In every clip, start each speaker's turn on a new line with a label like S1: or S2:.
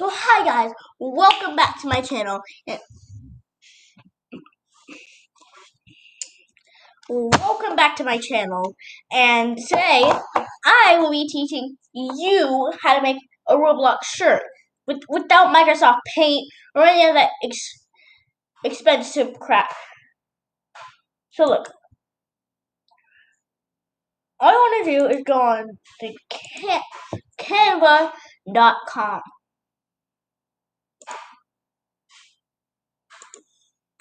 S1: So hi guys, welcome back to my channel. And today I will be teaching you how to make a Roblox shirt without Microsoft Paint or any of that expensive crap. So look, all you want to do is go on to Canva.com.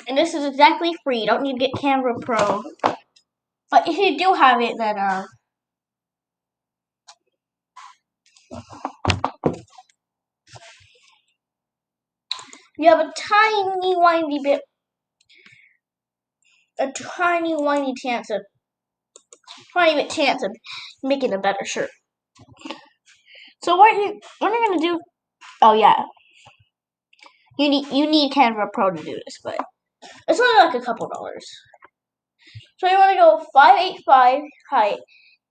S1: And this is exactly free. You don't need to get Canva Pro. But if you do have it, then you have a tiny bit chance of making a better shirt. So what you're gonna do? Oh yeah, you need Canva Pro to do this, but it's only like a couple dollars. So you want to go 585 height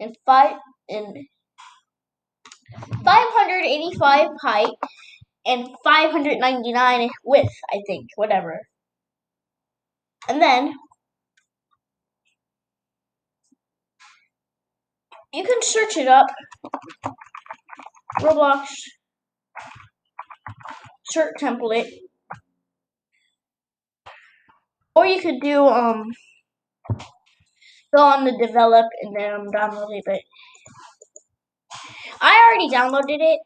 S1: and 585 height and 599 width, I think, whatever. And then you can search it up, Roblox shirt template, or you could do go on the develop and then download it. But I already downloaded it.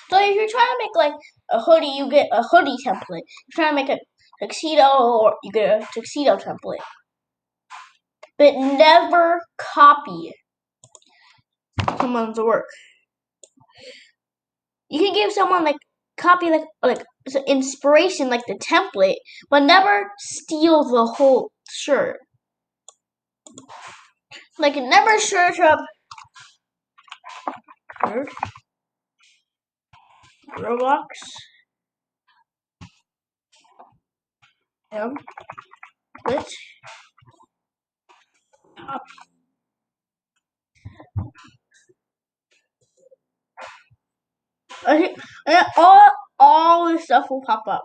S1: So if you're trying to make like a hoodie, you get a hoodie template. If you're trying to make a tuxedo, or you get a tuxedo template. But never copy someone's work. You can give someone like copy like inspiration, like the template, but never steal the whole shirt. Like never search up Roblox template. And all this stuff will pop up.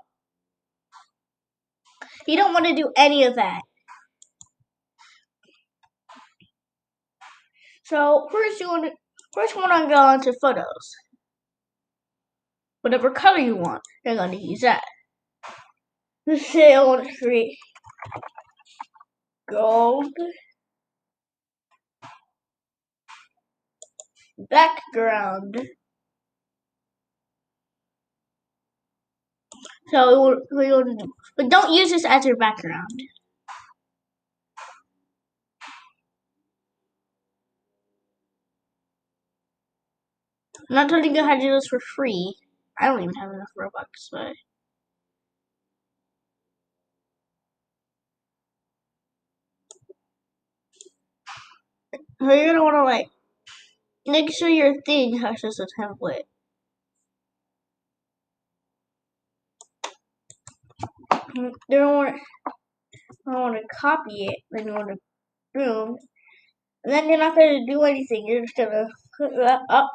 S1: You don't want to do any of that. So first you want to go into photos. Whatever color you want, you're going to use that. Let's say I want to create gold background. So but don't use this as your background. I'm not telling you how to do this for free. I don't even have enough Robux, but so you're gonna want to like make sure your thing has just a template. You don't want to copy it. Then you want to boom, and then you're not gonna do anything. You're just gonna put that up.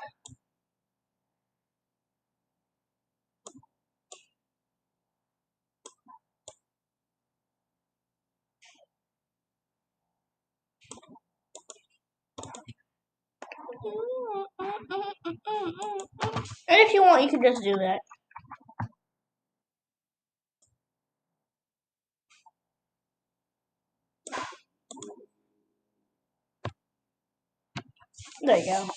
S1: And if you want, you can just do that. There you go.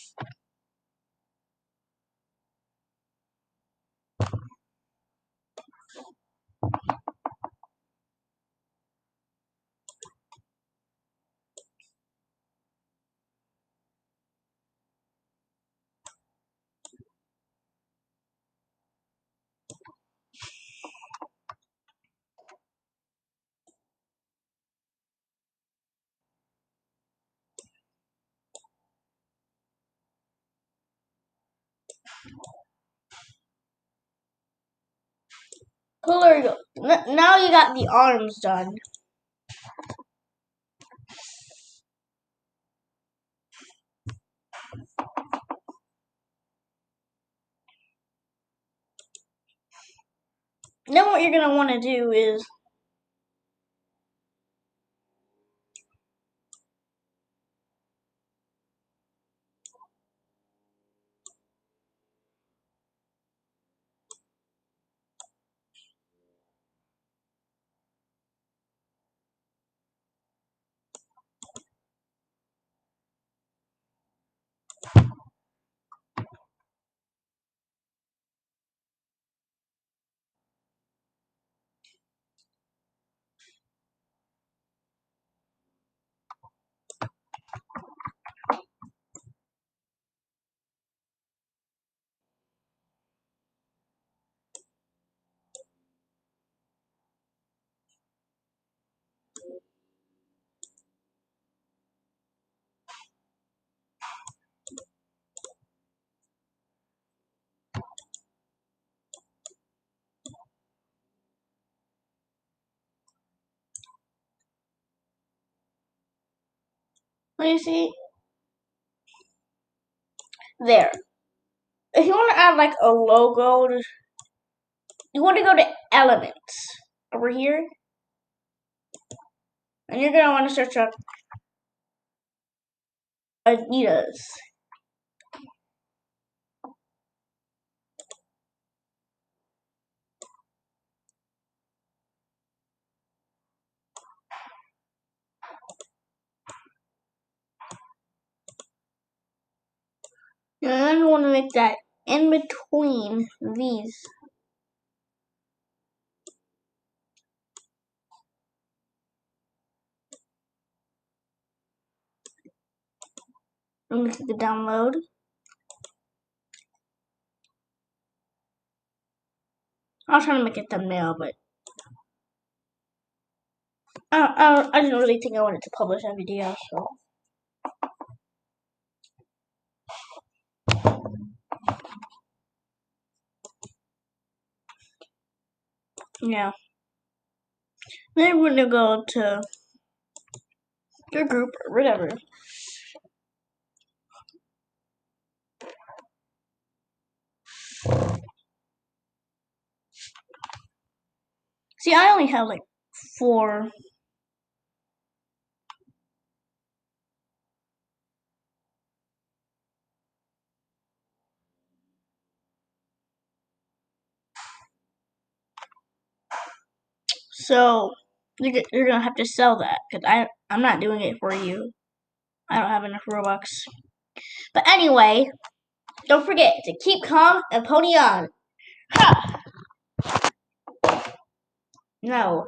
S1: Cool, there you go. Now you got the arms done. Then what you're gonna want to do is let me see there. If you want to add like a logo, you want to go to elements over here, and you're gonna want to search up Adidas. And then you want to make that in between these. Let me click the download. I was trying to make a thumbnail, but I didn't really think I wanted to publish that video, so. Yeah. Then we're gonna go to your group or whatever. See, I only have like 4. So you're gonna have to sell that because I'm not doing it for you. I don't have enough Robux. But anyway, don't forget to keep calm and pony on. Ha! No,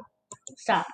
S1: stop.